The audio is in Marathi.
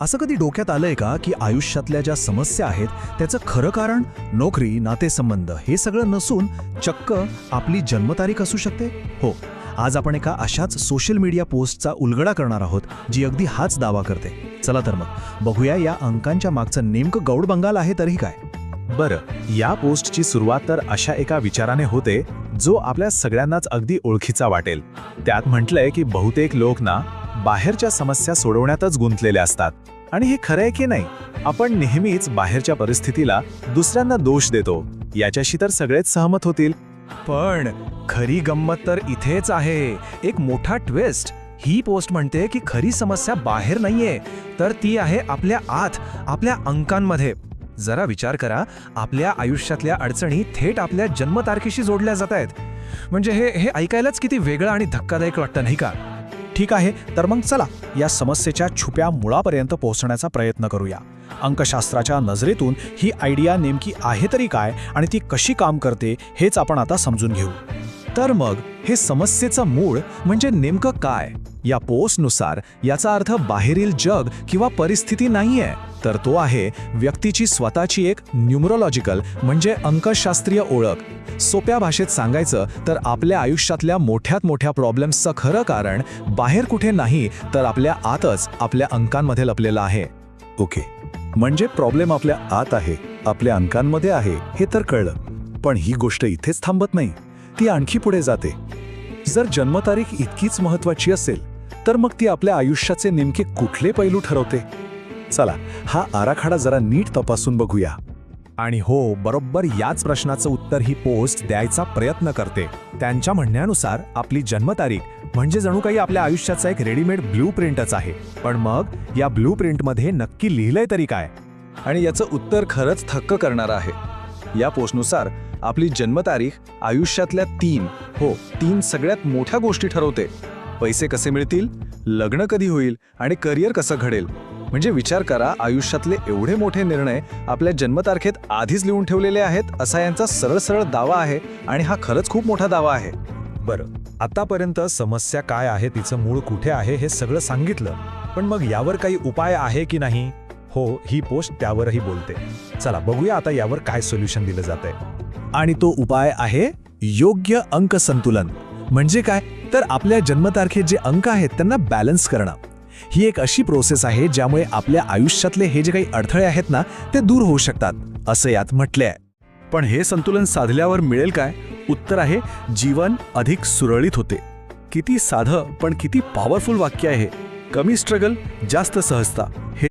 असं कधी डोक्यात आलंय का की आयुष्यातल्या ज्या समस्या आहेत त्याचं खरं कारण नोकरी, नातेसंबंध हे सगळं नसून चक्क आपली जन्मतारीख असू शकते? हो, आज आपण एका अशाच सोशल मीडिया पोस्टचा उलगडा करणार आहोत जी अगदी हाच दावा करते. चला तर मग बघूया या अंकांच्या मागचं नेमकं गौड बंगाल आहे तरी काय. बरं, या पोस्टची सुरुवात तर अशा एका विचाराने होते जो आपल्या सगळ्यांनाच अगदी ओळखीचा वाटेल. त्यात म्हटलंय की बहुतेक लोक ना बाहेरच्या समस्या सोडवण्यातच गुंतलेले असतात. आणि हे खरं आहे की नाही? आपण नेहमीच बाहेरच्या परिस्थितीला दुसऱ्यांना दोष देतो. याच्याशी तर सगळेच सहमत होतील. पण खरी गंमत तर इथेच आहे. एक मोठा ट्विस्ट. ही पोस्ट म्हणते की खरी समस्या बाहेर नाहीये, तर ती आहे आपल्या आत, आपल्या अंकांमध्ये. जरा विचार करा, आपल्या आयुष्यातल्या अडचणी थेट आपल्या जन्मतारखेशी जोडल्या जात आहेत. म्हणजे हे ऐकायलाच किती वेगळं आणि धक्कादायक वाटतं, नाही का? ठीक आहे, तर मग चला या समस्येच्या छुप्या मुळापर्यंत पोहोचण्याचा प्रयत्न करूया. अंकशास्त्राच्या नजरेतून ही आयडिया नेमकी आहे तरी काय आणि ती कशी काम करते हेच आपण आता समजून घेऊ. तर मग हे समस्येचं मूळ म्हणजे नेमकं काय? या पोस्टनुसार याचा अर्थ बाहेरील जग किंवा परिस्थिती नाहीये, तर तो आहे व्यक्तीची स्वतःची एक न्यूमरोलॉजिकल म्हणजे अंकशास्त्रीय ओळख. सोप्या भाषेत सांगायचं तर आपल्या आयुष्यातल्या मोठ्यात मोठ्या प्रॉब्लेम्सचं खरं कारण बाहेर कुठे नाही तर आपल्या आतच, आपल्या अंकांमध्ये लपलेलं आहे. ओके, म्हणजे प्रॉब्लेम आपल्या आत आहे, आपल्या अंकांमध्ये आहे हे तर कळलं. पण ही गोष्ट इथेच थांबत नाही, ती आणखी पुढे जाते. जर जन्मतारीख इतकीच महत्त्वाची असेल तर मग ती आपल्या आयुष्याचे नेमके कुठले पैलू ठरवते? चला हा आराखडा जरा नीट तपासून बघूया. आणि हो, बरोबर याच प्रश्नाचं उत्तर ही पोस्ट द्यायचा प्रयत्न करते. त्यांच्या म्हणण्यानुसार आपली जन्मतारीख म्हणजे जणू काही आपल्या आयुष्याचा एक रेडीमेड ब्लू प्रिंटच आहे. पण मग या ब्लू प्रिंटमध्ये नक्की लिहिलंय तरी काय? आणि याचं उत्तर खरंच थक्क करणारं आहे. या पोस्टनुसार आपली जन्मतारीख आयुष्यातल्या तीन सगळ्यात मोठ्या गोष्टी ठरवते. पैसे कसे मिळतील, लग्न कधी होईल आणि करिअर कसं घडेल. म्हणजे विचार करा, आयुष्यातले एवढे मोठे निर्णय आपल्या जन्मतारखेत आधीच लिहून ठेवलेले आहेत असा यांचा सरळ सरळ दावा आहे. आणि हा खरंच खूप मोठा दावा आहे. बरं, आतापर्यंत समस्या काय आहे, तिचं मूळ कुठे आहे हे सगळं सांगितलं. पण मग यावर काही उपाय आहे की नाही? हो, ही पोस्ट त्यावरही बोलते. चला बघूया आता यावर काय सोल्युशन दिलं जातंय. आणि तो उपाय आहे योग्य अंक संतुलन. म्हणजे काय तर आपल्या जन्मतारखेत जे अंक आहेत त्यांना बॅलन्स करणं. ही एक अशी प्रोसेस आहे ज्यामुळे आपल्या आयुष्यातले हे जे काही अडथळे आहेत ना ते दूर होऊ शकतात, असं यात म्हटलंय. पण हे संतुलन साधल्यावर मिळेल काय? उत्तर आहे जीवन अधिक सुरळीत होते. किती साधं पण किती पॉवरफुल वाक्य आहे. कमी स्ट्रगल, जास्त सहजता. हे